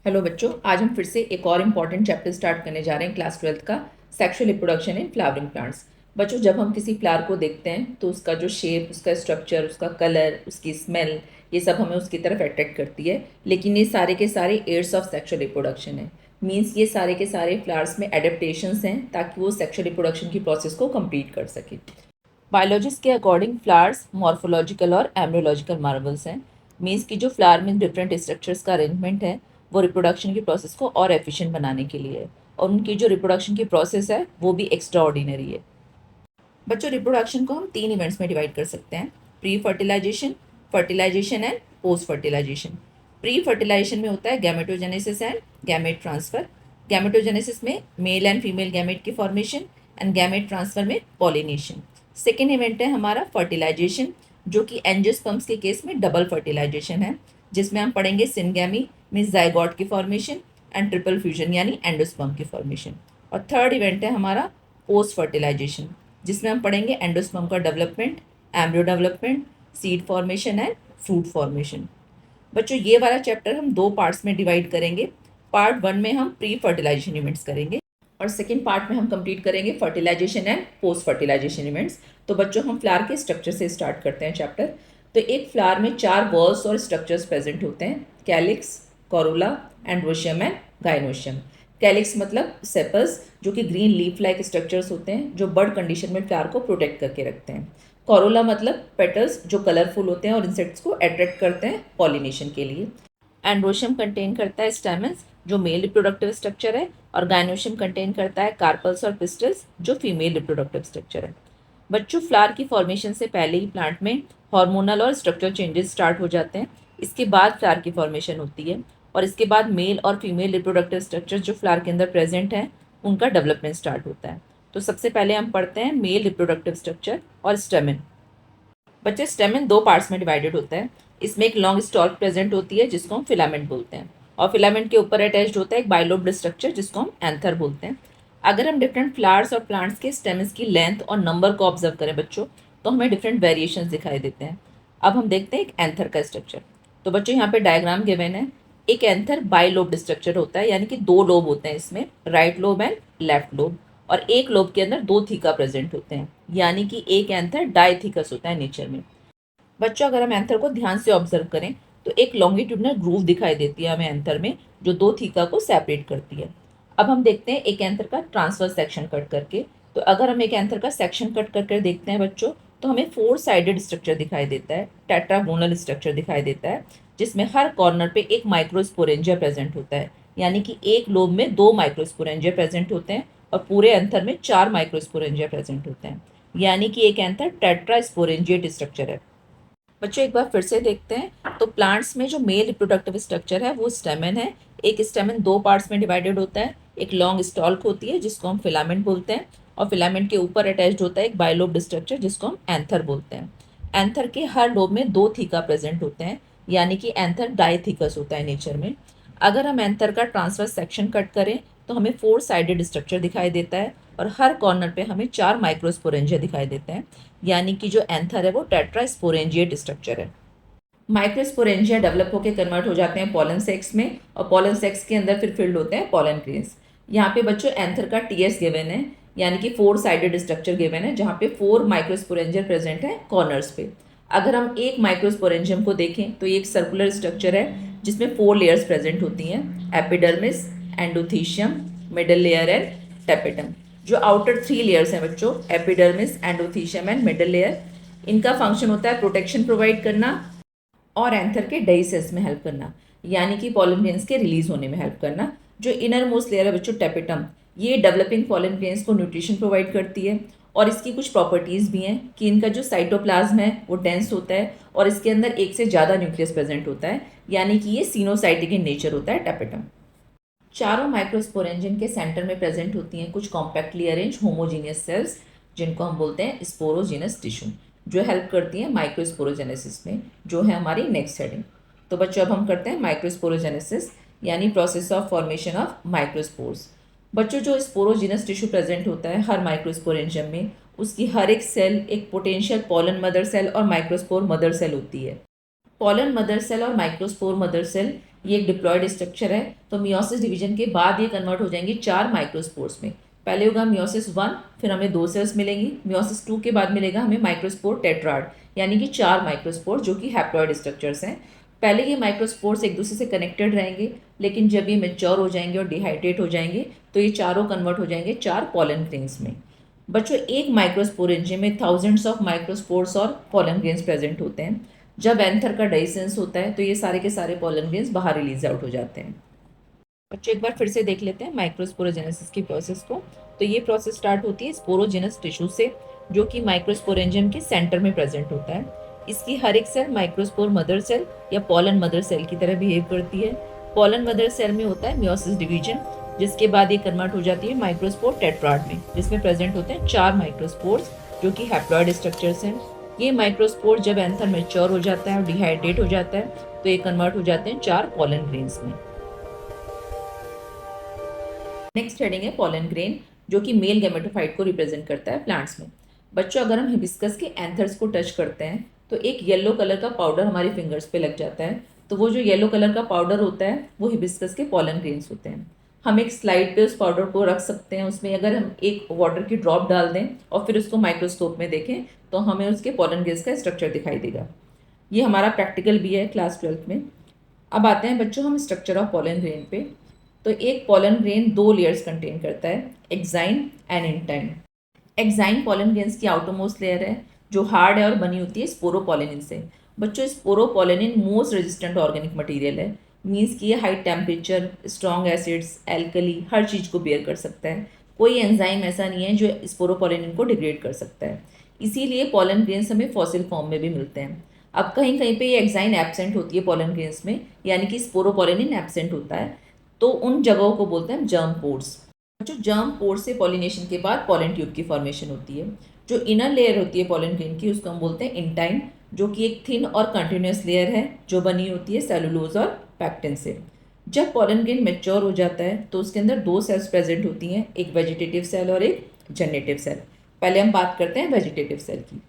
Hello बच्चों, आज हम फिर से एक और इम्पॉर्टेंट चैप्टर स्टार्ट करने जा रहे हैं क्लास 12th का sexual reproduction in flowering plants. बच्चों, जब हम किसी फ्लावर को देखते हैं तो उसका जो शेप, उसका स्ट्रक्चर, उसका कलर, उसकी स्मेल, ये सब हमें उसकी तरफ अट्रैक्ट करती है। लेकिन ये सारे के सारे एड्स ऑफ सेक्सुअल रिप्रोडक्शन है। मीन्स ये सारे के सारे फ्लावर्स में एडेप्टेशंस हैं ताकि वो सेक्सुअल रिप्रोडक्शन की प्रोसेस को कंप्लीट कर सके। बायोलॉजिस्ट के अकॉर्डिंग फ्लावर्स मॉर्फोलॉजिकल और एम्ब्रियोलॉजिकल मार्वल्स हैं। मीन्स की जो फ्लावर में डिफरेंट स्ट्रक्चर्स का अरेंजमेंट है वो रिप्रोडक्शन की प्रोसेस को और एफिशिएंट बनाने के लिए है, और उनकी जो रिप्रोडक्शन की प्रोसेस है वो भी एक्स्ट्रा ऑर्डिनरी है। बच्चों, रिप्रोडक्शन को हम 3 इवेंट्स में डिवाइड कर सकते हैं: pre fertilization, fertilization and post fertilization. Pre fertilization में होता है gametogenesis and gamete transfer. Gametogenesis में मेल एंड फीमेल गैमेट की फॉर्मेशन एंड गैमेट ट्रांसफर में पॉलिनेशन। सेकेंड इवेंट है हमारा फर्टिलाइजेशन, जो कि एंजियोस्पर्म्स के केस में डबल फर्टिलाइजेशन है, जिसमें हम पढ़ेंगे सिनगैमी मीन्स जाइगोट की फॉर्मेशन एंड ट्रिपल फ्यूजन यानी एंडोस्पर्म की फॉर्मेशन। और थर्ड इवेंट है हमारा पोस्ट फर्टिलाइजेशन, जिसमें हम पढ़ेंगे एंडोस्पर्म का development, embryo development, seed formation and fruit formation. बच्चों, ये वाला चैप्टर हम 2 पार्ट्स में डिवाइड करेंगे। पार्ट 1 में हम प्री फर्टिलाइजेशन इवेंट्स करेंगे और सेकेंड पार्ट में हम कंप्लीट करेंगे fertilization and post fertilization events. तो बच्चों, हम फ्लावर के स्ट्रक्चर से स्टार्ट करते हैं चैप्टर। तो एक फ्लावर में 4 वॉल्स और स्ट्रक्चर्स प्रेजेंट होते हैं: calyx, Corolla, androecium and gynoecium. Calyx मतलब सेपल्स, जो कि ग्रीन लीफ लाइक स्ट्रक्चर्स होते हैं जो बर्ड कंडीशन में फ्लावर को प्रोटेक्ट करके रखते हैं। कोरोला मतलब पेटल्स, जो कलरफुल होते हैं और इंसेक्ट्स को अट्रैक्ट करते हैं पॉलिनेशन के लिए। एंड्रोशियम कंटेन करता है स्टैमेंस, जो मेल रिप्रोडक्टिव स्ट्रक्चर है, और गाइनोशियम कंटेन करता है कार्पल्स और पिस्टल्स, जो फीमेल रिप्रोडक्टिव स्ट्रक्चर है। बच्चों, फ्लावर की फॉर्मेशन से पहले ही प्लांट में हार्मोनल और स्ट्रक्चरल चेंजेस स्टार्ट हो जाते हैं। इसके बाद फ्लावर की फॉर्मेशन होती है, और इसके बाद मेल और फीमेल रिप्रोडक्टिव स्ट्रक्चर जो फ्लावर के अंदर प्रेजेंट हैं उनका डेवलपमेंट स्टार्ट होता है। तो सबसे पहले हम पढ़ते हैं मेल रिप्रोडक्टिव स्ट्रक्चर और स्टेमेन। बच्चे, स्टेमेन 2 पार्ट्स में डिवाइडेड होता है। इसमें एक लॉन्ग स्टॉक प्रेजेंट होती है जिसको हम फिलामेंट बोलते हैं, और फिलामेंट के ऊपर अटैच्ड होता है एक बाइलोब्ड स्ट्रक्चर जिसको हम एंथर बोलते हैं। अगर हम डिफरेंट फ्लावर्स और प्लांट्स के स्टेम्स की लेंथ और नंबर को ऑब्जर्व करें बच्चों, तो हमें डिफरेंट वेरिएशंस दिखाई देते हैं। अब हम देखते हैं एक एंथर का स्ट्रक्चर। तो बच्चों, यहाँ पे डायग्राम गिवन है। एक एंथर बाइलोब्ड स्ट्रक्चर होता है, यानी कि 2 लोब होते हैं इसमें, right lobe and left lobe, और एक लोब के अंदर 2 थीका प्रेजेंट होते हैं, यानी कि एक एंथर डाइथीकस होता है नेचर में। बच्चों, अगर हम एंथर को ध्यान से ऑब्जर्व करें तो एक लॉन्गिट्यूडनल ग्रूव दिखाई देती है हमें एंथर में, जो 2 थीका को सेपरेट करती है। अब हम देखते हैं एक एंथर का ट्रांसवर्स सेक्शन कट करके। तो अगर हम एक एंथर का सेक्शन कट करके देखते हैं बच्चों, तो हमें 4 साइडेड स्ट्रक्चर दिखाई देता है, टेट्रागोनल स्ट्रक्चर दिखाई देता है, जिसमें हर कॉर्नर पे एक माइक्रोस्पोरेंजिया प्रेजेंट होता है, यानी कि एक लोब में 2 माइक्रोस्पोरेंजिया प्रेजेंट होते हैं और पूरे एंथर में 4 माइक्रोस्पोरेंजिया प्रेजेंट होते हैं, यानी कि एक एंथर टेट्रास्पोरेंजिएट स्ट्रक्चर है। बच्चों, एक बार फिर से देखते हैं। तो प्लांट्स में जो मेल रिप्रोडक्टिव स्ट्रक्चर है वो स्टेमेन है। एक स्टेमेन 2 पार्ट्स में डिवाइडेड होता है। एक लॉन्ग स्टॉल्क होती है जिसको हम फिलामेंट बोलते हैं, और फिलामेंट के ऊपर अटैच्ड होता है एक बाइलोब्ड स्ट्रक्चर जिसको हम एंथर बोलते हैं। एंथर के हर लोब में 2 थीका प्रेजेंट होते हैं, यानी कि एंथर डाइथीकस होता है नेचर में। अगर हम एंथर का ट्रांसवर्स सेक्शन कट करें तो हमें 4 साइडेड स्ट्रक्चर दिखाई देता है, और हर कॉर्नर पे हमें 4 माइक्रोस्पोरेंजिया दिखाई देते हैं, यानी कि जो एंथर है वो टेट्रास्पोरेंजिएट स्ट्रक्चर है। माइक्रोस्पोरेंजिया डेवलप होकर कन्वर्ट हो जाते हैं पॉलन सेक्स में, और पॉलन सेक्स के अंदर फिर फिल्ड होते हैं पॉलन ग्रेन्स। यहाँ पे बच्चों एंथर का टीएस गिवन है, यानी कि 4 साइडेड स्ट्रक्चर गिवन है जहाँ पे 4 माइक्रोस्पोरेंजिया प्रेजेंट है कॉर्नर्स पे। अगर हम एक माइक्रोस्पोरेंजियम को देखें तो ये एक सर्कुलर स्ट्रक्चर है जिसमें 4 लेयर्स प्रेजेंट होती हैं: epidermis, endothecium, middle layer and tapetum. जो आउटर 3 लेयर्स हैं बच्चों, epidermis, endothecium and middle layer, इनका फंक्शन होता है प्रोटेक्शन प्रोवाइड करना और एंथर के डाइसेस में हेल्प करना, यानी कि पॉलन ग्रेन्स के रिलीज होने में हेल्प करना। जो इनर मोस्ट लेयर है बच्चों टेपेटम, ये डेवलपिंग पॉलन ग्रेन्स को न्यूट्रिशन प्रोवाइड करती है, और इसकी कुछ प्रॉपर्टीज़ भी हैं कि इनका जो साइटोप्लाज्म है वो डेंस होता है और इसके अंदर एक से ज़्यादा न्यूक्लियस प्रेजेंट होता है, यानी कि ये सीनोसाइटिक इन नेचर होता है टेपेटम। चारों माइक्रोस्पोरेंजियम के सेंटर में प्रेजेंट होती हैं कुछ कॉम्पैक्टली अरेंज होमोजीनियस सेल्स, जिनको हम बोलते हैं स्पोरोजीनस टिश्यू, जो हेल्प करती हैं माइक्रोस्पोरोजेनेसिस में, जो है हमारी नेक्स्ट हेडिंग। तो बच्चों, अब हम करते हैं माइक्रोस्पोरोजेनेसिस, यानी process of formation of microspores. बच्चों, जो स्पोरोजीनस टिश्यू प्रेजेंट होता है हर माइक्रोस्पोरेंजियम में, उसकी हर एक सेल एक पोटेंशियल पॉलन मदर सेल और माइक्रोस्पोर मदर सेल होती है। पॉलन मदर सेल और माइक्रोस्पोर मदर सेल ये एक डिप्लॉयड स्ट्रक्चर है, तो मियोसिस डिवीजन के बाद ये कन्वर्ट हो जाएंगे 4 माइक्रोस्पोर्स में। पहले होगा मियोसिस 1, फिर हमें 2 सेल्स मिलेंगी। मियोसिस 2 के बाद मिलेगा हमें माइक्रोस्पोर टेट्राड, यानी कि 4 माइक्रोस्पोर जो कि हैप्लॉयड स्ट्रक्चर्स हैं। पहले ये माइक्रोस्पोर्स एक दूसरे से कनेक्टेड रहेंगे, लेकिन जब ये मेच्योर हो जाएंगे और डिहाइड्रेट हो जाएंगे तो ये चारों कन्वर्ट हो जाएंगे 4 पॉलन ग्रेन्स में। बच्चों, एक माइक्रोस्पोर एंजिन में थाउजेंड्स ऑफ माइक्रोस्पोर्स और पॉलन ग्रेन्स प्रेजेंट होते हैं। जब एंथर का डाइसेंस होता है तो ये सारे के सारे पॉलन ग्रेन्स बाहर रिलीज आउट हो जाते हैं। बच्चों, एक बार फिर से देख लेते हैं माइक्रोस्पोरोजेनेसिस की प्रोसेस को। तो ये प्रोसेस स्टार्ट होती है स्पोरोजेनस टिश्यू से, जो कि माइक्रोस्पोरेंजियम के सेंटर में प्रेजेंट होता है। इसकी हर एक सेल माइक्रोस्पोर मदर सेल या पॉलन मदर सेल की तरह बिहेव करती है। पॉलन मदर सेल में होता है मियोसिस डिवीजन, जिसके बाद ये कन्वर्ट हो जाती है माइक्रोस्पोर टेट्राड में, जिसमें प्रेजेंट होते हैं 4 माइक्रोस्पोर्स जो कि हैप्लॉयड स्ट्रक्चर्स हैं। ये माइक्रोस्पोर जब एंथर मैच्योर हो जाता है और डिहाइड्रेट हो जाता है तो ये कन्वर्ट हो जाते हैं 4 पॉलन ग्रेन्स में। नेक्स्ट हेडिंग है पॉलन ग्रेन, जो कि मेल गैमेटोफाइट को रिप्रेजेंट करता है प्लांट्स में। बच्चों, अगर हम हिबिस्कस के एंथर्स को टच करते हैं तो एक येलो कलर का पाउडर हमारी फिंगर्स पे लग जाता है। तो वो जो येलो कलर का पाउडर होता है वो हिबिस्कस के पॉलन ग्रेन्स होते हैं। हम एक स्लाइड पे उस पाउडर को रख सकते हैं, उसमें अगर हम एक वाटर की ड्रॉप डाल दें और फिर उसको माइक्रोस्कोप में देखें तो हमें उसके पॉलन ग्रेन्स का स्ट्रक्चर दिखाई देगा। ये हमारा प्रैक्टिकल भी है क्लास 12th में। अब आते हैं बच्चों हम स्ट्रक्चर ऑफ पॉलन ग्रेन पे। तो एक पॉलन ग्रेन 2 लेयर्स कंटेन करता है, exine and intine. Exine pollen grains की आउटरमोस्ट लेयर है जो हार्ड है और बनी होती है स्पोरोपोलेनिन से। बच्चों, sporopollenin most resistant organic material है। मीन्स कि ये high temperature, strong acids, alkali हर चीज़ को बेयर कर सकता है। कोई एंजाइम ऐसा नहीं है जो स्पोरोपोलेनिन को डिग्रेड कर सकता है। इसीलिए पॉलन ग्रेन्स हमें फॉसिल फॉर्म में भी मिलते हैं। अब कहीं कहीं पे ये एक्साइन एब्सेंट होती है पॉलन ग्रेन्स में, यानी कि स्पोरोपोलेनिन एब्सेंट होता है, तो उन जगहों को बोलते हैं जर्म पोर्स। जो जर्म पोर्स से पॉलिनेशन के बाद पॉलन ट्यूब की फॉर्मेशन होती है। जो इनर लेयर होती है पॉलन ग्रेन की उसको हम बोलते हैं इंटाइन, जो कि एक थिन और कंटिन्यूस लेयर है जो बनी होती है सेलुलोज और पैक्टिन से। जब पॉलन ग्रेन मेच्योर हो जाता है तो उसके अंदर 2 सेल्स प्रेजेंट होती हैं, एक वेजिटेटिव सेल और एक जनरेटिव सेल। पहले हम बात करते हैं वेजिटेटिव सेल की।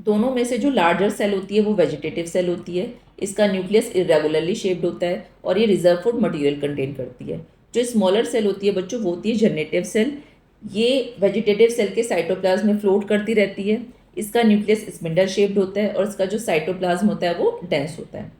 दोनों में से जो लार्जर सेल होती है वो वेजिटेटिव सेल होती है। इसका न्यूक्लियस इरेगुलरली शेप्ड होता है और ये रिजर्व फूड मटेरियल कंटेन करती है। जो स्मॉलर सेल होती है बच्चों वो होती है जनरेटिव सेल। ये वेजिटेटिव सेल के साइटोप्लाज्म में फ्लोट करती रहती है। इसका न्यूक्लियस स्पिंडल शेप्ड होता है और इसका जो साइटोप्लाज्म होता है वो डेंस होता है।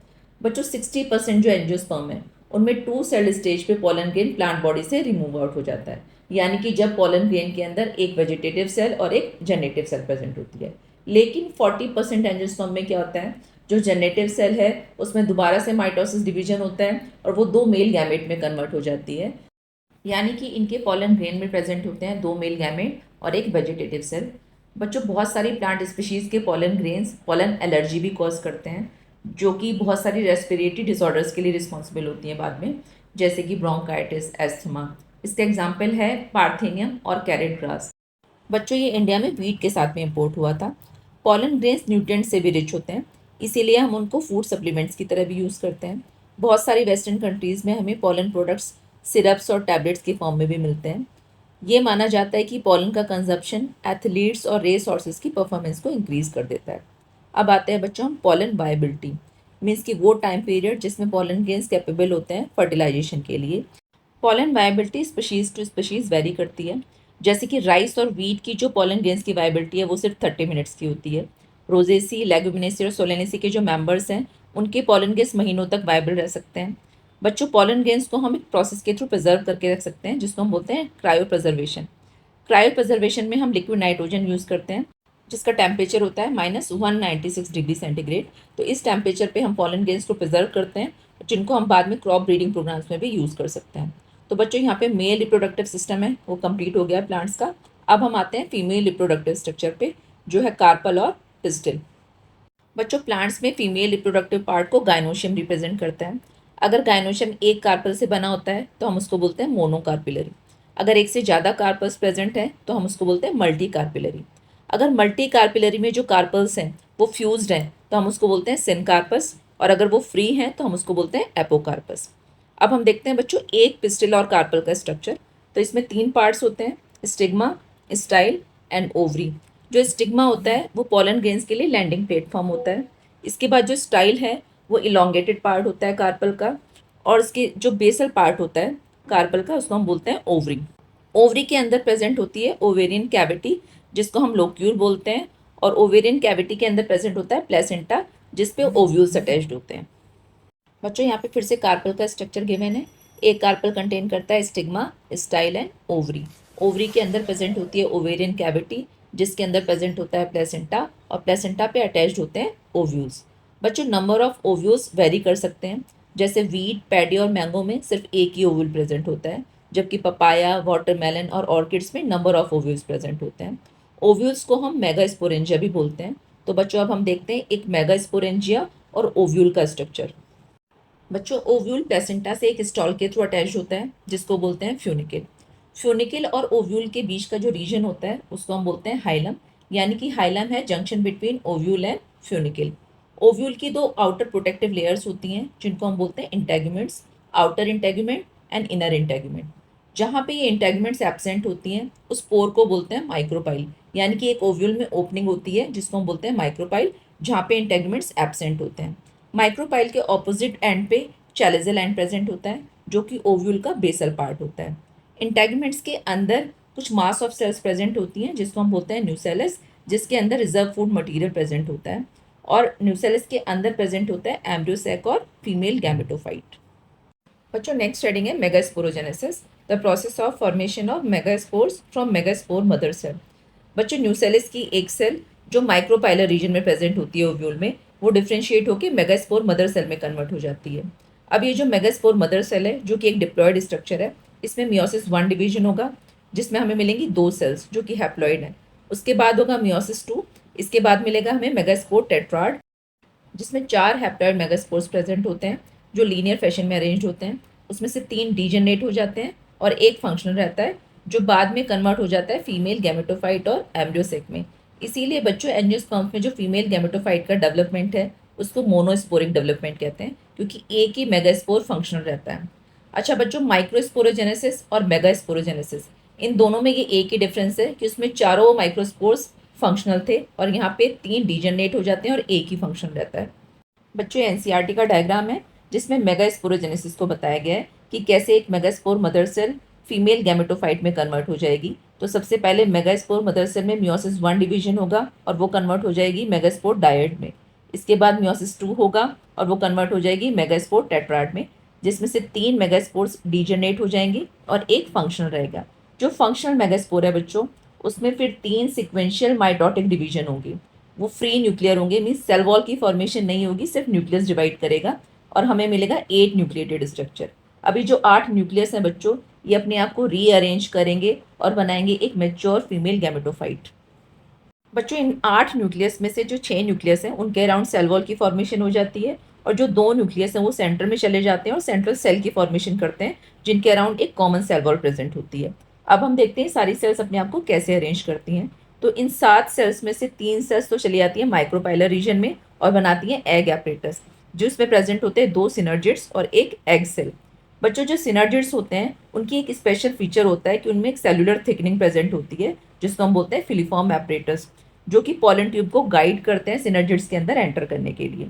बच्चों, 60% जो एंजियोस्पर्म है उनमें 2 सेल स्टेज पे पॉलन ग्रेन प्लांट बॉडी से रिमूव आउट हो जाता है, यानी कि जब पॉलन ग्रेन के अंदर एक वेजिटेटिव सेल और एक जनरेटिव सेल प्रेजेंट होती है। लेकिन 40% एंजियोस्पर्म में क्या होता है, जो जनरेटिव सेल है उसमें दोबारा से माइटोसिस डिवीजन होता है और वो 2 मेल गैमेट में कन्वर्ट हो जाती है, यानी कि इनके पॉलन ग्रेन में प्रेजेंट होते हैं 2 मेल गैमेट और एक वेजिटेटिव सेल। बच्चों, बहुत सारी प्लांट स्पीशीज़ के पॉलन ग्रेन्स पॉलन एलर्जी भी कॉज करते हैं, जो कि बहुत सारी रेस्पिरेटरी डिसऑर्डर्स के लिए रिस्पॉन्सिबल होती हैं बाद में, जैसे कि ब्रोंकाइटिस, एस्थमा। इसका एग्जाम्पल है पार्थेनियम और कैरेट ग्रास। बच्चों, ये इंडिया में वीट के साथ में इम्पोर्ट हुआ था। पॉलन ग्रेन्स न्यूट्रिएंट से भी रिच होते हैं, इसीलिए हम उनको फूड सप्लीमेंट्स की तरह भी यूज़ करते हैं। बहुत सारी वेस्टर्न कंट्रीज़ में हमें पॉलन प्रोडक्ट्स सिरप्स और टैबलेट्स के फॉर्म में भी मिलते हैं। ये माना जाता है कि पॉलन का कंजप्शन एथलीट्स और रेस हॉर्सेस की परफॉर्मेंस को इंक्रीज कर देता है। अब आते हैं बच्चों हम पॉलन वायबिलिटी, मीन्स कि वो टाइम पीरियड जिसमें पॉलन ग्रेन्स कैपेबल होते हैं फर्टिलाइजेशन के लिए। Pollen viability species to species vary करती है। जैसे कि राइस और वीट की जो पॉलन ग्रेन्स की वायबिलिटी है वो सिर्फ 30 मिनट्स की होती है। रोजेसी, लेगुमिनेसी और सोलेनेसी के जो मेंबर्स हैं उनके पॉलन ग्रेन्स महीनों तक वायबल रह सकते हैं। बच्चों, पॉलन ग्रेन्स को हम एक प्रोसेस के थ्रू प्रिजर्व करके रख सकते हैं जिसको हम बोलते हैं क्रायो प्रिजर्वेशन। क्रायो प्रिजर्वेशन में हम लिक्विड नाइट्रोजन यूज़ करते हैं जिसका टेम्परेचर होता है -196 डिग्री सेंटीग्रेड। तो इस टेम्परेचर पे हम पॉलन ग्रेन्स को प्रिजर्व करते हैं, जिनको हम बाद में क्रॉप ब्रीडिंग प्रोग्राम्स में भी यूज़ कर सकते हैं। तो बच्चों, यहाँ पे मेल रिप्रोडक्टिव सिस्टम है वो कंप्लीट हो गया है प्लांट्स का। अब हम आते हैं फीमेल रिप्रोडक्टिव स्ट्रक्चर पे, जो है कार्पल और पिस्टिल। बच्चों, प्लांट्स में फीमेल रिप्रोडक्टिव पार्ट को गाइनोशियम रिप्रेजेंट करता है। अगर गाइनोशियम एक कार्पल से बना होता है तो हम उसको बोलते हैं मोनोकार्पिलरी। अगर एक से ज़्यादा कार्पल्स प्रेजेंट हैं तो हम उसको बोलते हैं मल्टी कार्पिलरी। अगर मल्टी कार्पिलरी में जो कार्पल्स हैं वो फ्यूज्ड हैं तो हम उसको बोलते हैं सिनकार्पस, और अगर वो फ्री हैं तो हम उसको बोलते हैं एपोकार्पस। अब हम देखते हैं बच्चों एक पिस्टिल और कार्पल का स्ट्रक्चर। तो इसमें 3 पार्ट्स होते हैं, स्टिग्मा, स्टाइल एंड ओवरी। जो स्टिग्मा होता है वो पॉलन ग्रेन्स के लिए लैंडिंग प्लेटफॉर्म होता है। इसके बाद जो स्टाइल है वो इलोंगेटेड पार्ट होता है कार्पल का, और इसके जो बेसल पार्ट होता है कार्पल का, उसको हम बोलते हैं ओवरी। ओवरी के अंदर प्रेजेंट होती है ओवेरियन कैविटी, जिसको हम लोक्यूल बोलते हैं, और ओवेरियन कैविटी के अंदर प्रेजेंट होता है प्लेसेंटा, जिसपे ओव्यूल्स अटैच्ड होते हैं। बच्चों यहाँ पे फिर से कार्पल का स्ट्रक्चर गिवन है। एक कार्पल कंटेन करता है stigma, style and ovary. Ovary के अंदर प्रेजेंट होती है ओवेरियन कैविटी, जिसके अंदर प्रेजेंट होता है प्लेसेंटा, और प्लेसेंटा पे अटैच्ड होते हैं ओव्यूल्स। बच्चों नंबर ऑफ ओव्यूल्स वेरी कर सकते हैं, जैसे वीट, पैडी और मैंगो में सिर्फ एक ही ओव्यूल प्रेजेंट होता है, जबकि पपाया, वाटरमेलन और ऑर्किड्स में नंबर ऑफ ओव्यूल्स प्रेजेंट होते हैं। ओव्यूल्स को हम मेगास्पोरेंजिया भी बोलते हैं। तो बच्चों अब हम देखते हैं एक मेगास्पोरेंजिया और ओव्यूल का स्ट्रक्चर। बच्चों ओव्यूल प्लेसेंटा से एक स्टॉल के थ्रू अटैच होता है, जिसको बोलते हैं फ्यूनिकल। फ्यूनिकल और ओव्यूल के बीच का जो रीजन होता है उसको हम बोलते हैं हाइलम, यानी कि हाइलम है junction between ovule and funicle. Ovule की दो आउटर प्रोटेक्टिव लेयर्स होती हैं, जिनको हम बोलते हैं integuments, outer integument and inner integument. जहाँ पे ये इंटेगुमेंट्स एब्सेंट होती हैं उस पोर को बोलते हैं माइक्रोपाइल, यानी कि एक ओव्यूल में ओपनिंग होती है जिसको हम बोलते हैं माइक्रोपाइल, जहाँ पे इंटेगुमेंट्स एब्सेंट होते हैं। माइक्रोपाइल के ऑपोजिट एंड पे चैलेजल एंड प्रेजेंट होता है, जो कि ओव्यूल का बेसल पार्ट होता है। इंटेगुमेंट्स के अंदर कुछ मास ऑफ सेल्स प्रेजेंट होती हैं, जिसको हम बोलते हैं न्यूसेलस, जिसके अंदर रिजर्व फूड मटेरियल प्रेजेंट होता है। और न्यूसेलस के अंदर प्रेजेंट होता है एम्ब्रियोसैक और फीमेल गैमेटोफाइट। बच्चों नेक्स्ट हेडिंग है megasporogenesis, the process of formation of megaspores from megaspore mother cell. बच्चों न्यूसेलस की एक सेल जो माइक्रोपाइलर रीजन में प्रेजेंट होती है ओव्यूल में, वो डिफ्रेंशिएट होकर मेगास्पोर मदर सेल में कन्वर्ट हो जाती है। अब ये जो मेगास्पोर मदर सेल है, जो कि एक डिप्लॉयड स्ट्रक्चर है, इसमें मियोसिस 1 डिवीजन होगा, जिसमें हमें मिलेंगी 2 सेल्स जो कि हैप्लॉइड है। उसके बाद होगा मियोसिस 2, इसके बाद मिलेगा हमें मेगास्पोर टेट्राड, जिसमें 4 हैप्लॉइड मेगास्पोर्स प्रेजेंट होते हैं, जो लीनियर फैशन में अरेंज होते हैं। उसमें से 3 डीजेनरेट हो जाते हैं और एक फंक्शनल रहता है, जो बाद में कन्वर्ट हो जाता है फीमेल गैमेटोफाइट और एम्ब्रियोसेक में। इसीलिए बच्चों एंजियोस्पर्म्स में जो फीमेल गैमेटोफाइट का डेवलपमेंट है उसको मोनोस्पोरिक डेवलपमेंट कहते हैं, क्योंकि एक ही मेगास्पोर फंक्शनल रहता है। अच्छा बच्चों माइक्रोस्पोरोजेनेसिस और मेगास्पोरोजेनेसिस, इन दोनों में ये एक ही डिफरेंस है कि उसमें चारों माइक्रोस्पोर्स फंक्शनल थे और यहाँ पे 3 डीजनरेट हो जाते हैं और एक ही फंक्शन रहता है। बच्चों एनसीईआरटी का डायग्राम है, जिसमें मेगास्पोरोजेनेसिस को बताया गया है कि कैसे एक megaspore mother cell female gametophyte में कन्वर्ट हो जाएगी। तो सबसे पहले मेगास्पोर मदर सेल में मियोसिस 1 डिवीजन होगा और वो कन्वर्ट हो जाएगी मेगास्पोर डायड में। इसके बाद मियोसिस 2 होगा और वो कन्वर्ट हो जाएगी मेगास्पोर टेट्राड में, जिसमें से 3 मेगास्पोर्स डीजनरेट हो जाएंगी और एक फंक्शनल रहेगा। जो फंक्शनल मेगास्पोर है बच्चों, उसमें फिर 3 सिक्वेंशियल माइटोटिक डिवीजन होंगे। वो फ्री न्यूक्लियर होंगे, मीन्स सेल वॉल की फॉर्मेशन नहीं होगी, सिर्फ न्यूक्लियस डिवाइड करेगा और हमें मिलेगा 8 न्यूक्लिएटेड स्ट्रक्चर। अभी जो 8 न्यूक्लियस हैं बच्चों, ये अपने आप को रीअरेंज करेंगे और बनाएंगे एक मेच्योर फीमेल गैमेटोफाइट। बच्चों इन 8 न्यूक्लियस में से जो 6 न्यूक्लियस हैं उनके अराउंड सेल वॉल की फॉर्मेशन हो जाती है, और जो 2 न्यूक्लियस हैं वो सेंटर में चले जाते हैं और सेंट्रल सेल की फॉर्मेशन करते हैं, जिनके अराउंड एक कॉमन सेल वॉल प्रेजेंट होती है। अब हम देखते हैं सारी सेल्स अपने आप को कैसे अरेंज करती हैं। तो इन 7 सेल्स में से 3 सेल्स तो चली जाती हैं माइक्रोपाइलर रीजन में और बनाती हैं एग एपरेटस, जिसमें प्रेजेंट होते हैं 2 सिनर्जिड्स और एक एग सेल। बच्चों जो सिनर्जिड्स होते हैं उनकी एक स्पेशल फीचर होता है कि उनमें एक सेलुलर थिकनिंग प्रेजेंट होती है, जिसको हम बोलते हैं फिलीफॉर्म एपरेटस, जो कि पॉलन ट्यूब को गाइड करते हैं सिनर्जिड्स के अंदर एंटर करने के लिए।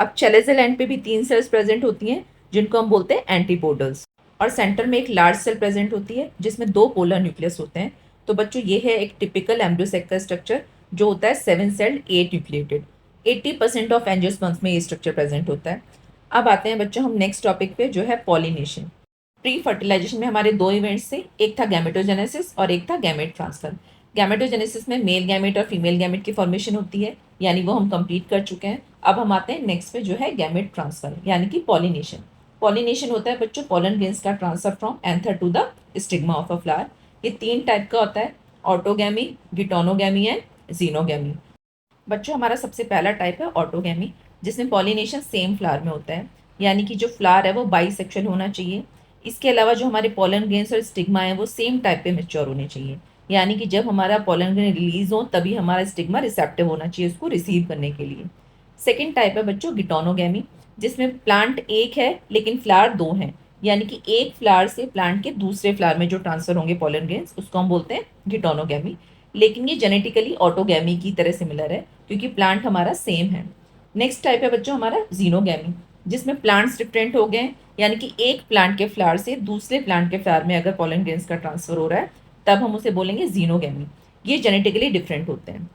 अब चैलेजल एंड पे भी 3 सेल्स प्रेजेंट होती हैं, जिनको हम बोलते हैं एंटीपोडल्स, और सेंटर में एक लार्ज सेल प्रेजेंट होती है जिसमें 2 पोलर न्यूक्लियस होते हैं। तो बच्चों ये है एक टिपिकल एम्ब्रियोसेक का स्ट्रक्चर, जो होता है 7 सेल्ड 8 न्यूक्लिएटेड। 80% ऑफ एंजियोस्पर्म्स में ये स्ट्रक्चर प्रेजेंट होता है। अब आते हैं बच्चों हम नेक्स्ट टॉपिक पे, जो है पॉलिनेशन। प्री फर्टिलाइजेशन में हमारे 2 इवेंट्स थे, एक था गैमेटोजेनेसिस और एक था गैमेट ट्रांसफर। गैमेटोजेनेसिस में मेल गैमेट और फीमेल गैमेट की फॉर्मेशन होती है, यानी वो हम कंप्लीट कर चुके हैं। अब हम आते हैं नेक्स्ट पे, जो है गैमेट ट्रांसफर यानी कि पॉलिनेशन। पॉलिनेशन होता है बच्चों पोलन ग्रेन्स का transfer from anther to the stigma of a flower. ये 3 टाइप का होता है, ऑटोगैमी, गिटोनोगैमी एंड जीनोगैमी। बच्चों हमारा सबसे पहला टाइप है ऑटोगैमी, जिसमें पॉलिनेशन सेम फ्लावर में होता है, यानी कि जो फ्लावर है वो बाइसेक्शुअल होना चाहिए। इसके अलावा जो हमारे पोलन ग्रेन्स और स्टिग्मा है वो सेम टाइप पे मेच्योर होने चाहिए, यानी कि जब हमारा पोलन ग्रेन रिलीज हो तभी हमारा स्टिग्मा रिसेप्टिव होना चाहिए उसको रिसीव करने के लिए। सेकेंड टाइप है बच्चों गिटोनोगैमी, जिसमें प्लांट एक है लेकिन फ्लावर 2 हैं, यानी कि एक फ्लावर से प्लांट के दूसरे फ्लावर में जो ट्रांसफर होंगे पोलन ग्रेन्स, उसको हम बोलते हैं गिटोनोगैमी। लेकिन ये जेनेटिकली ऑटोगैमी की तरह सिमिलर है, क्योंकि प्लांट हमारा सेम है। नेक्स्ट टाइप है बच्चों हमारा जीनोगैमी, जिसमें प्लांट्स डिफरेंट हो गए, यानी कि एक प्लांट के फ्लावर से दूसरे प्लांट के फ्लावर में अगर पॉलन ग्रेन्स का ट्रांसफर हो रहा है तब हम उसे बोलेंगे जीनोगेमी। ये जेनेटिकली डिफरेंट होते हैं।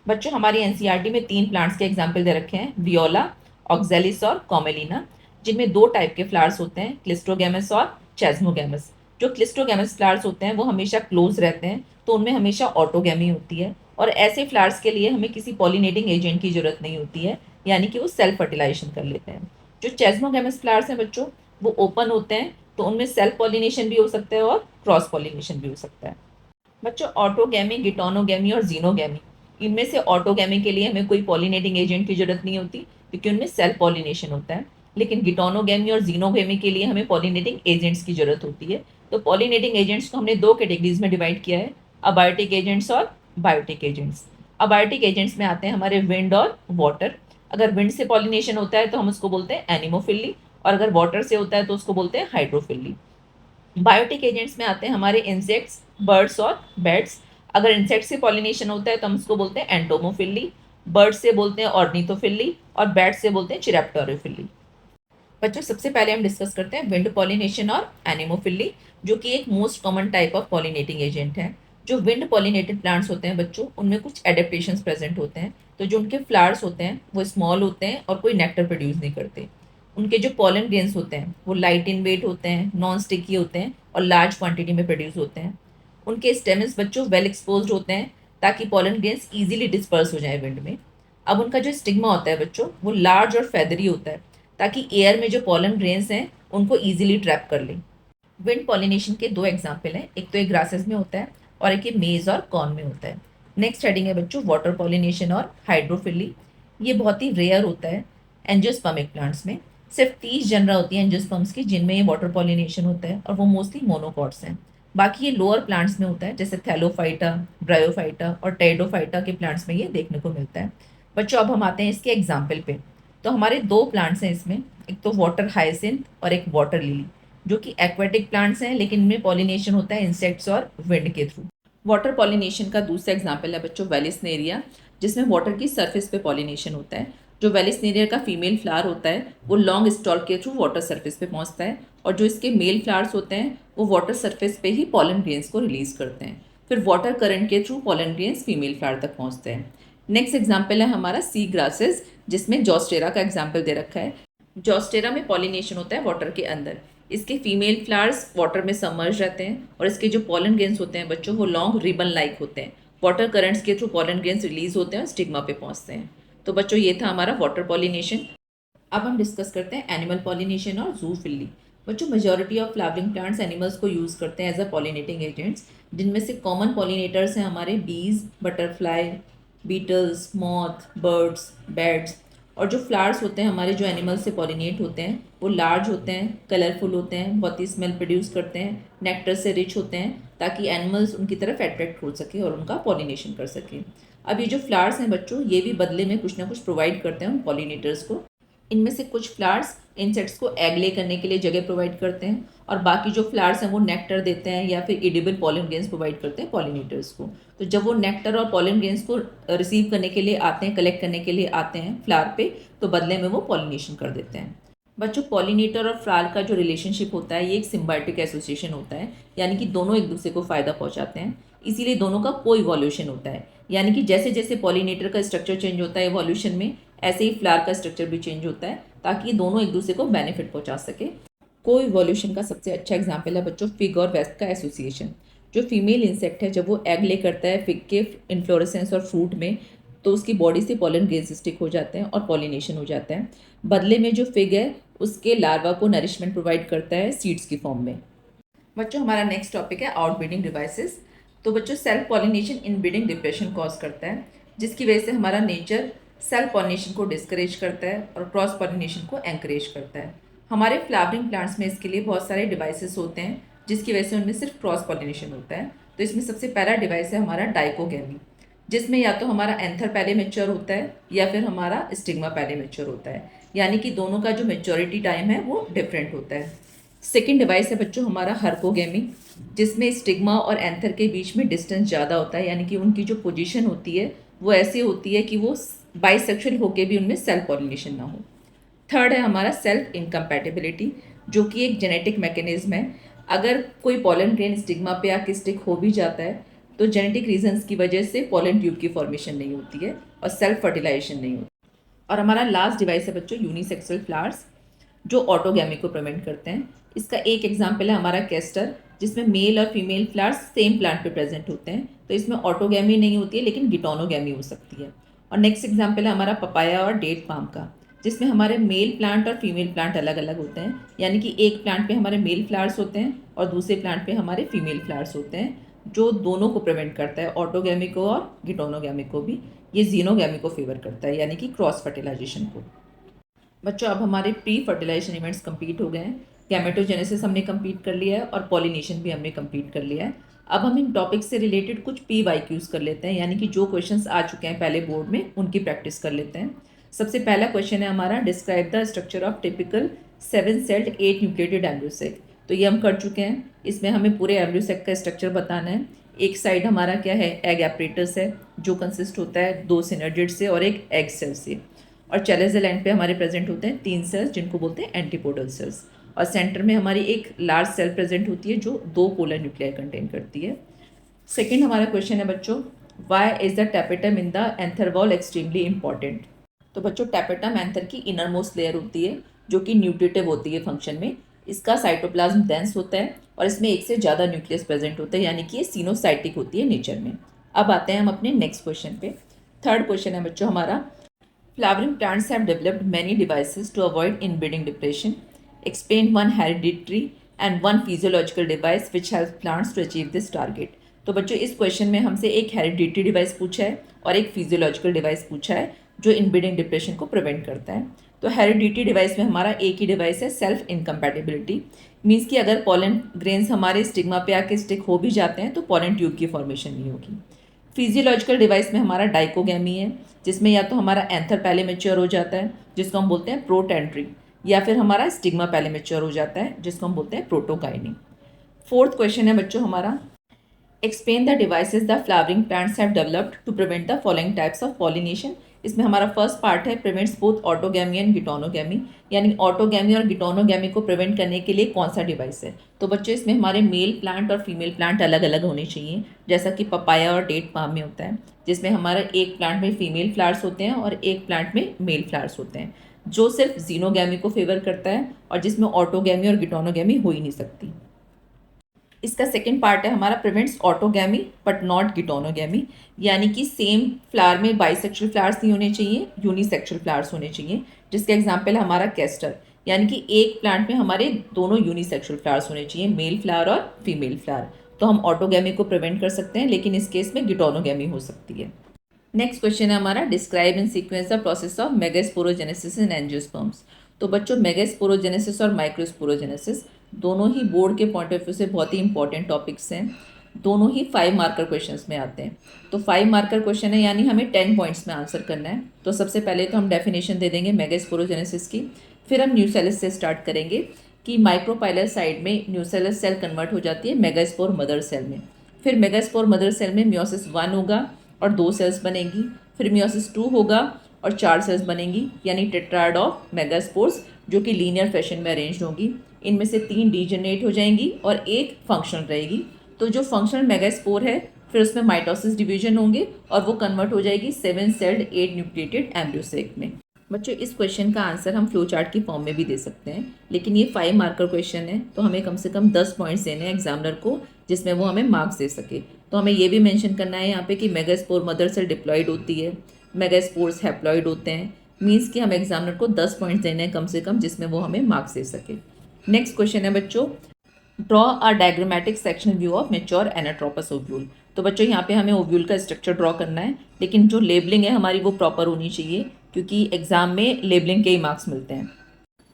बच्चों हमारी एनसीईआरटी में 3 प्लांट्स के एग्जाम्पल दे रखे हैं, वियोला, ऑक्जेलिस और कॉमेलिना, जिनमें 2 टाइप के फ्लावर्स होते हैं, क्लिस्ट्रोगैमस और चेस्मोगैमस। जो क्लिस्ट्रोगैमस फ्लावर्स होते हैं वो हमेशा क्लोज रहते हैं, तो उनमें हमेशा ऑटोगैमी होती है, और ऐसे फ्लावर्स के लिए हमें किसी पॉलिनेटिंग एजेंट की जरूरत नहीं होती है, यानी कि वो सेल्फ फर्टिलाइजेशन कर लेते हैं। जो चेस्मोगैमस फ्लावर्स हैं बच्चों, वो ओपन होते हैं, तो उनमें सेल्फ पॉलिनेशन भी हो सकता है और क्रॉस पॉलिनेशन भी हो सकता है। बच्चों ऑटोगैमी, गिटोनोगैमी और जीनोगैमी, इनमें से ऑटोगैमी के लिए हमें कोई पॉलिनेटिंग एजेंट की जरूरत नहीं होती क्योंकि उनमें सेल्फ पॉलिनेशन होता है, लेकिन गिटोनोगैमी और जीनोगैमी के लिए हमें पॉलिनेटिंग एजेंट्स की जरूरत होती है। तो पॉलिनेटिंग एजेंट्स को हमने 2 कैटेगरीज में डिवाइड किया है, अबायोटिक एजेंट्स और बायोटिक एजेंट्स। अबायोटिक एजेंट्स में आते हैं हमारे विंड और वाटर। अगर विंड से पॉलिनेशन होता है तो हम उसको बोलते हैं एनिमोफिली, और अगर वाटर से होता है तो उसको बोलते हैं हाइड्रोफिली। बायोटिक एजेंट्स में आते हैं हमारे इंसेक्ट्स, बर्ड्स और बैट्स। अगर इंसेक्ट से पॉलिनेशन होता है तो हम उसको बोलते हैं एंटोमोफिली, बर्ड से बोलते हैं ऑर्निथोफिली, और बैट से बोलते हैं चिरैप्टोरिफिली। बच्चों सबसे पहले हम डिस्कस करते हैं विंड पॉलिनेशन और एनिमोफिली, जो कि एक most common type of pollinating agent है। जो विंड पॉलिनेटेड प्लांट्स होते हैं बच्चों, उनमें कुछ एडेप्टेशंस प्रेजेंट होते हैं। तो जो उनके फ्लावर्स होते हैं वो स्मॉल होते हैं और कोई नेक्टर प्रोड्यूस नहीं करते। उनके जो पॉलन ग्रेन्स होते हैं वो लाइट इन वेट होते हैं, नॉन स्टिकी होते हैं और लार्ज क्वांटिटी में प्रोड्यूस होते हैं। उनके स्टेमन्स बच्चों वेल एक्सपोज्ड होते हैं ताकि पॉलन ग्रेन्स इजीली डिस्पर्स हो जाए विंड में। अब उनका जो स्टिग्मा होता है बच्चों, वो लार्ज और फेदरी होता है ताकि एयर में जो पॉलन ग्रेन्स हैं उनको इजीली ट्रैप कर लें। विंड पॉलिनेशन के 2 एग्जाम्पल हैं, एक तो ये ग्रासेस में होता है और एक ये मेज और कॉर्न में होता है। नेक्स्ट हेडिंग है बच्चों वाटर पॉलिनेशन और हाइड्रोफिली। ये बहुत ही रेयर होता है एंजियोस्पर्मिक प्लांट्स में। सिर्फ 30 जनरा होती है एंजियोस्पर्म्स की जिनमें ये वाटर पॉलिनेशन होता है, और वो मोस्टली मोनोकॉट्स हैं। बाकी ये लोअर प्लांट्स में होता है, जैसे थैलोफाइटा, ब्रायोफाइटा और टेरिडोफाइटा के प्लांट्स में ये देखने को मिलता है। बच्चों अब हम आते हैं इसके एग्जाम्पल पे। तो हमारे 2 प्लांट्स हैं इसमें, एक तो वाटर हाइसिंथ और एक वाटर लिली, जो कि एक्वेटिक प्लांट्स हैं लेकिन इनमें पॉलिनेशन होता है इंसेक्ट्स और विंड के थ्रू। वाटर पॉलिनेशन का दूसरा एग्जाम्पल है बच्चों वेलिस्नेरिया, जिसमें वाटर की सरफेस पे पॉलिनेशन होता है। जो वेलिस्नेरिया का फीमेल फ्लावर होता है वो लॉन्ग स्टॉक के थ्रू वाटर सरफेस पे पहुंचता है, और जो इसके मेल फ्लावर्स होते हैं वो वाटर सरफेस पे ही पॉलन ग्रेन्स को रिलीज करते हैं। फिर वाटर करंट के through pollen grains female flower तक पहुंचते हैं। नेक्स्ट एग्जाम्पल है हमारा सी ग्रासेस, जिसमें जॉस्टेरा का एग्जाम्पल दे रखा है। जॉस्टेरा में पॉलिनेशन होता है वाटर के अंदर। इसके फीमेल फ्लावर्स वाटर में सबमर्ज रहते हैं, और इसके जो पॉलन ग्रेन्स होते हैं बच्चों वो लॉन्ग रिबन लाइक होते हैं। वाटर करंट्स के थ्रू पॉलन ग्रेन्स रिलीज होते हैं और स्टिग्मा पे पहुंचते हैं। तो बच्चों ये था हमारा वाटर पॉलिनेशन। अब हम डिस्कस करते हैं एनिमल पॉलिनेशन और जूफिली। बच्चों majority of flowering plants animals को यूज़ करते हैं एज अ पॉलिनेटिंग एजेंट्स, जिनमें से कॉमन पॉलिनेटर्स हैं हमारे bees, butterfly, beetles, moth, birds, bats. और जो फ्लावर्स होते हैं हमारे जो एनिमल्स से पॉलिनेट होते हैं वो लार्ज होते हैं, कलरफुल होते हैं, बहुत ही स्मेल प्रोड्यूस करते हैं, नेक्टर से रिच होते हैं, ताकि एनिमल्स उनकी तरफ अट्रैक्ट हो सके और उनका पॉलिनेशन कर सके। अब ये जो फ्लावर्स हैं बच्चों, ये भी बदले में कुछ ना कुछ प्रोवाइड करते हैं उन पॉलिनेटर्स को। इनमें से कुछ फ्लावर्स इंसेक्ट्स को एग ले करने के लिए जगह प्रोवाइड करते हैं, और बाकी जो फ्लावर्स हैं वो नेक्टर देते हैं या फिर एडिबल पॉलन ग्रेन्स प्रोवाइड करते हैं पॉलिनेटर्स को। तो जब वो नेक्टर और पॉलन ग्रेन्स को रिसीव करने के लिए आते हैं, कलेक्ट करने के लिए आते हैं फ्लावर पे, तो बदले में वो पॉलिनेशन कर देते हैं। बच्चों पॉलिनेटर और फ्लावर का जो रिलेशनशिप होता है ये एक सिम्बायोटिक एसोसिएशन होता है, यानी कि दोनों एक दूसरे को फ़ायदा पहुंचाते हैं, इसीलिए दोनों का को इवोल्यूशन होता है। यानी कि जैसे जैसे पॉलिनेटर का स्ट्रक्चर चेंज होता है इवोल्यूशन में, ऐसे ही फ्लावर का स्ट्रक्चर भी चेंज होता है, ताकि ये दोनों एक दूसरे को बेनिफिट पहुंचा सके। को इवोल्यूशन का सबसे अच्छा एग्जाम्पल है बच्चों फिग और वेस्प का एसोसिएशन। जो फीमेल इंसेक्ट है जब वो एग ले करता है फिग के इन्फ्लोरेसेंस और फ्रूट में, तो उसकी बॉडी से पॉलन ग्रेन्स स्टिक हो जाते हैं और पॉलिनेशन हो जाता है। बदले में जो फिग है उसके लार्वा को नरिशमेंट प्रोवाइड करता है सीड्स की फॉर्म में। बच्चों हमारा नेक्स्ट टॉपिक है आउटब्रीडिंग डिवाइसेस। तो बच्चों self pollination inbreeding depression cause करता है, जिसकी वजह से हमारा नेचर सेल्फ पॉलिनेशन को डिस्करेज करता है और क्रॉस पॉलिनेशन को एंकरेज करता है। हमारे फ्लावरिंग प्लांट्स में इसके लिए बहुत सारे डिवाइसेस होते हैं, जिसकी वजह से उनमें सिर्फ क्रॉस पॉलिनेशन होता है। तो इसमें सबसे पहला डिवाइस है हमारा डाइकोगेमी, जिसमें या तो हमारा एंथर पहले मेच्योर होता है या फिर हमारा स्टिग्मा पहले मेच्योर होता है, यानी कि दोनों का जो मेच्योरिटी टाइम है वो डिफरेंट होता है। सेकेंड डिवाइस है बच्चों हमारा हर्कोगेमी, जिसमें स्टिग्मा और एंथर के बीच में डिस्टेंस ज़्यादा होता है, यानी कि उनकी जो पोजीशन होती है वो ऐसी होती है कि वो बाइसेक्सुअल होके भी उनमें सेल्फ पॉलिनेशन ना हो। थर्ड है हमारा सेल्फ इनकम्पैटिबिलिटी, जो कि एक जेनेटिक मैकेनिज्म है। अगर कोई पॉलन ग्रेन स्टिग्मा पे आके स्टिक हो भी जाता है तो जेनेटिक रीजंस की वजह से पॉलन ट्यूब की फॉर्मेशन नहीं होती है और सेल्फ फर्टिलाइजेशन नहीं होती। और हमारा लास्ट डिवाइस है बच्चों यूनिसेक्सुअल फ्लावर्स, जो ऑटोगैमी को प्रिवेंट करते हैं। इसका एक एग्जाम्पल है हमारा कैस्टर, जिसमें मेल और फीमेल फ्लावर्स सेम प्लांट पे प्रेजेंट होते हैं, तो इसमें ऑटोगैमी नहीं होती है लेकिन गिटोनोगैमी हो सकती है। और नेक्स्ट एग्जाम्पल है हमारा पपाया और डेट पाम का, जिसमें हमारे मेल प्लांट और फीमेल प्लांट अलग अलग होते हैं, यानी कि एक प्लांट पे हमारे मेल फ्लावर्स होते हैं और दूसरे प्लांट पे हमारे फीमेल फ्लावर्स होते हैं, जो दोनों को प्रिवेंट करता है, ऑटोगैमी को और गिटोनोगैमी को भी। ये जीनोगैमी को फेवर करता है, यानी कि क्रॉस फर्टिलाइजेशन को। बच्चों अब हमारे प्री फर्टिलाइजेशन इवेंट्स कंप्लीट हो गए हैं। गैमेटोजेनेसिस हमने कंप्लीट कर लिया है और पॉलिनेशन भी हमने कंप्लीट कर लिया है। अब हम इन टॉपिक से रिलेटेड कुछ PYQs कर लेते हैं, यानी कि जो क्वेश्चंस आ चुके हैं पहले बोर्ड में उनकी प्रैक्टिस कर लेते हैं। सबसे पहला क्वेश्चन है हमारा, describe the structure of typical 7 sailed 8 nucleated embryo sac. तो ये हम कर चुके हैं। इसमें हमें पूरे एम्ब्रियोसेक का स्ट्रक्चर बताना है। एक साइड हमारा क्या है, एग एपरेटस है, जो कंसिस्ट होता है 2 सिनर्जिड से और एक एग सेल से। और चैलेजल एंड पे हमारे प्रेजेंट होते हैं 3 सेल्स, जिनको बोलते हैं एंटीपोडल सेल्स। और सेंटर में हमारी एक लार्ज सेल प्रेजेंट होती है जो 2 पोलर न्यूक्लियाई कंटेन करती है। सेकेंड हमारा क्वेश्चन है बच्चों, why is the tapetum in the anther wall extremely important. तो बच्चों टैपेटम एंथर की इनर मोस्ट लेयर होती है, जो कि न्यूट्रिटिव होती है फंक्शन में। इसका साइटोप्लाज्म डेंस होता है और इसमें एक से ज़्यादा न्यूक्लियस प्रेजेंट होते हैं, यानी कि ये सिनोसाइटिक होती है नेचर में। अब आते हैं हम अपने नेक्स्ट क्वेश्चन पे। थर्ड क्वेश्चन है बच्चों हमारा, flowering plants have developed many devices to avoid inbreeding depression. Explain one hereditary and one physiological device which helps plants to achieve this target. तो बच्चों इस क्वेश्चन में हमसे एक हेरिडिटरी डिवाइस पूछा है और एक फिजियोलॉजिकल डिवाइस पूछा है जो इनब्रीडिंग डिप्रेशन को प्रिवेंट करता है। तो हेरिडिटरी डिवाइस में हमारा एक ही डिवाइस है, सेल्फ इनकम्पैटिबिलिटी। मीन्स कि अगर पॉलन ग्रेन्स हमारे स्टिग्मा पे आके स्टिक हो भी जाते हैं तो पॉलन ट्यूब की फॉर्मेशन नहीं होगी। फिजियोलॉजिकल डिवाइस में हमारा डाइकोगैमी है, जिसमें या तो हमारा एंथर पहले मैच्योर हो जाता है जिसको हम बोलते हैं प्रोटेंट्री, या फिर हमारा स्टिग्मा पहले मैच्योर हो जाता है जिसको हम बोलते हैं प्रोटोकाइनी। फोर्थ क्वेश्चन है बच्चों हमारा, explain the devices the flowering plants have developed to prevent the following types of pollination. इसमें हमारा फर्स्ट पार्ट है, prevents both autogamy and geitonogamy, यानी ऑटोगैमी और गिटोनोगैमी को प्रिवेंट करने के लिए कौन सा डिवाइस है। तो बच्चों इसमें हमारे मेल प्लांट और फीमेल प्लांट अलग अलग होने चाहिए, जैसा कि पपाया और डेट पाम में होता है, जिसमें हमारा एक प्लांट में फीमेल फ्लावर्स होते हैं और एक प्लांट में मेल फ्लावर्स होते हैं, जो सिर्फ जीनोगैमी को फेवर करता है और जिसमें ऑटोगैमी और गिटोनोगैमी हो ही नहीं सकती। इसका सेकेंड पार्ट है हमारा, प्रिवेंट्स ऑटोगैमी बट नॉट गिटोनोगैमी, यानी कि सेम फ्लावर में बाइसेक्सुअल फ्लावर्स नहीं होने चाहिए, यूनिसेक्सुअल फ्लावर्स होने चाहिए। जिसका एग्जाम्पल है हमारा कैस्टर, यानी कि एक प्लांट में हमारे दोनों यूनिसेक्सुअल फ्लावर्स होने चाहिए, मेल फ्लावर और फीमेल फ्लावर। तो हम ऑटोगैमी को प्रिवेंट कर सकते हैं, लेकिन इस केस में गिटोनोगैमी हो सकती है। नेक्स्ट क्वेश्चन है हमारा, describe in sequence the process of megasporogenesis in angiosperms. तो बच्चों मेगास्पोरोजेनेसिस और माइक्रोस्पोरोजेनेसिस दोनों ही बोर्ड के पॉइंट ऑफ व्यू से बहुत ही इंपॉर्टेंट टॉपिक्स हैं। दोनों ही 5 मार्कर क्वेश्चंस में आते हैं। तो 5 मार्कर क्वेश्चन है, यानी हमें 10 पॉइंट्स में आंसर करना है। तो सबसे पहले तो हम डेफिनेशन दे देंगे मेगास्पोरोजेनेसिस की, फिर हम न्यूसेलस से स्टार्ट करेंगे कि माइक्रोपाइलर साइड में न्यूसेलस सेल कन्वर्ट हो जाती है मेगास्पोर मदर सेल में। फिर मेगास्पोर मदर सेल में मियोसिस 1 होगा और 2 सेल्स बनेंगी, फिर मियोसिस 2 होगा और 4 सेल्स बनेंगी, यानी टेट्राड ऑफ मेगास्पोर्स, जो कि लीनियर फैशन में अरेंज होंगी। इनमें से 3 डीजेनरेट हो जाएंगी और एक फंक्शनल रहेगी। तो जो फंक्शनल मेगास्पोर है फिर उसमें माइटोसिस डिवीजन होंगे और वो कन्वर्ट हो जाएगी 7 सेल्ड 8 न्यूक्लिएटेड एम्ब्रियोसेक में। बच्चों इस क्वेश्चन का आंसर हम फ्लो चार्ट की फॉर्म में भी दे सकते हैं, लेकिन ये 5 मार्कर क्वेश्चन है तो हमें कम से कम 10 पॉइंट्स देने हैं एग्जामिनर को, जिसमें वो हमें मार्क्स दे सके। तो हमें ये भी मेंशन करना है यहाँ पे कि मेगास्पोर मदर सेल डिप्लॉयड होती है, मेगास्पोर्स हैप्लॉयड होते हैं। मीन्स कि हम एग्जामिनर को 10 पॉइंट्स देने हैं कम से कम, जिसमें वो हमें मार्क्स दे सके। नेक्स्ट क्वेश्चन है बच्चों, draw a diagrammatic sectional view of mature anatropous ovule. तो बच्चों यहाँ पे हमें ओव्यूल का स्ट्रक्चर ड्रॉ करना है, लेकिन जो लेबलिंग है हमारी वो प्रॉपर होनी चाहिए, क्योंकि एग्जाम में लेबलिंग के ही मार्क्स मिलते हैं।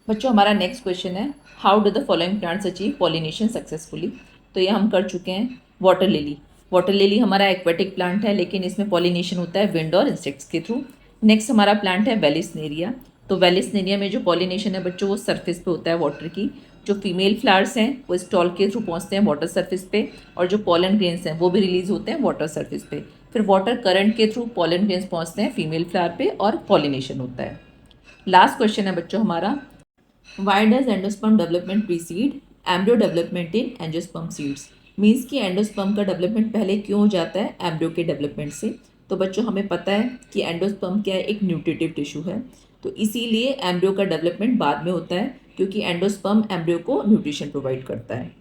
बच्चों हमारा नेक्स्ट क्वेश्चन है, how do the following plants achieve pollination successfully. तो ये हम कर चुके हैं। वाटर लिली, वाटर लिली हमारा एक्वेटिक प्लांट है, लेकिन इसमें पॉलिनेशन होता है विंड और इंसेक्ट्स के थ्रू। नेक्स्ट हमारा प्लांट है वेलिसनेरिया। तो वेलिसनेरिया में जो पॉलिनेशन है बच्चों वो सरफेस पे होता है वाटर की। जो फीमेल फ्लावर्स हैं वो स्टॉल के थ्रू पहुंचते हैं वाटर सरफेस पे, और जो पॉलन ग्रेन्स हैं वो भी रिलीज होते हैं वाटर सरफेस पे। फिर वाटर करंट के थ्रू पॉलन ग्रेन्स पहुंचते हैं फीमेल फ्लावर पे और पॉलिनेशन होता है। लास्ट क्वेश्चन है बच्चों हमारा, why does endosperm development preceded embryo development in angiosperm seeds. Means कि एंडोस्पर्म का डेवलपमेंट पहले क्यों हो जाता है एम्ब्रियो के डेवलपमेंट से। तो बच्चों हमें पता है कि एंडोस्पर्म क्या है, एक न्यूट्रिटिव टिश्यू है, तो इसीलिए एम्ब्रियो का डेवलपमेंट बाद में होता है, क्योंकि एंडोस्पर्म एम्ब्रियो को न्यूट्रिशन प्रोवाइड करता है।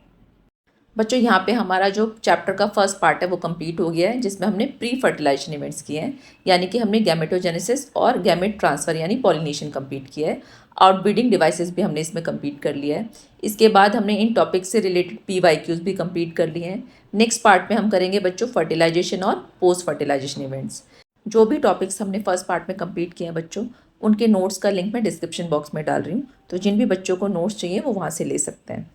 बच्चों यहाँ पे हमारा जो चैप्टर का फर्स्ट पार्ट है वो कंप्लीट हो गया है, जिसमें हमने प्री फर्टिलाइजेशन इवेंट्स किए हैं, यानी कि हमने गैमेटोजेनेसिस और गैमेट ट्रांसफ़र यानी पॉलिनेशन कंप्लीट किया है। आउटब्रीडिंग डिवाइसेस भी हमने इसमें कंप्लीट कर लिया है। इसके बाद हमने इन टॉपिक्स से रिलेटेड PYQs भी कंप्लीट कर लिए हैं। नेक्स्ट पार्ट में हम करेंगे बच्चों फर्टिलाइजेशन और पोस्ट फर्टिलाइजेशन इवेंट्स। जो भी टॉपिक्स हमने फर्स्ट पार्ट में कंप्लीट किए हैं बच्चों, उनके नोट्स का लिंक मैं डिस्क्रिप्शन बॉक्स में डाल रही हूँ, तो जिन भी बच्चों को नोट्स चाहिए वो वहाँ से ले सकते हैं।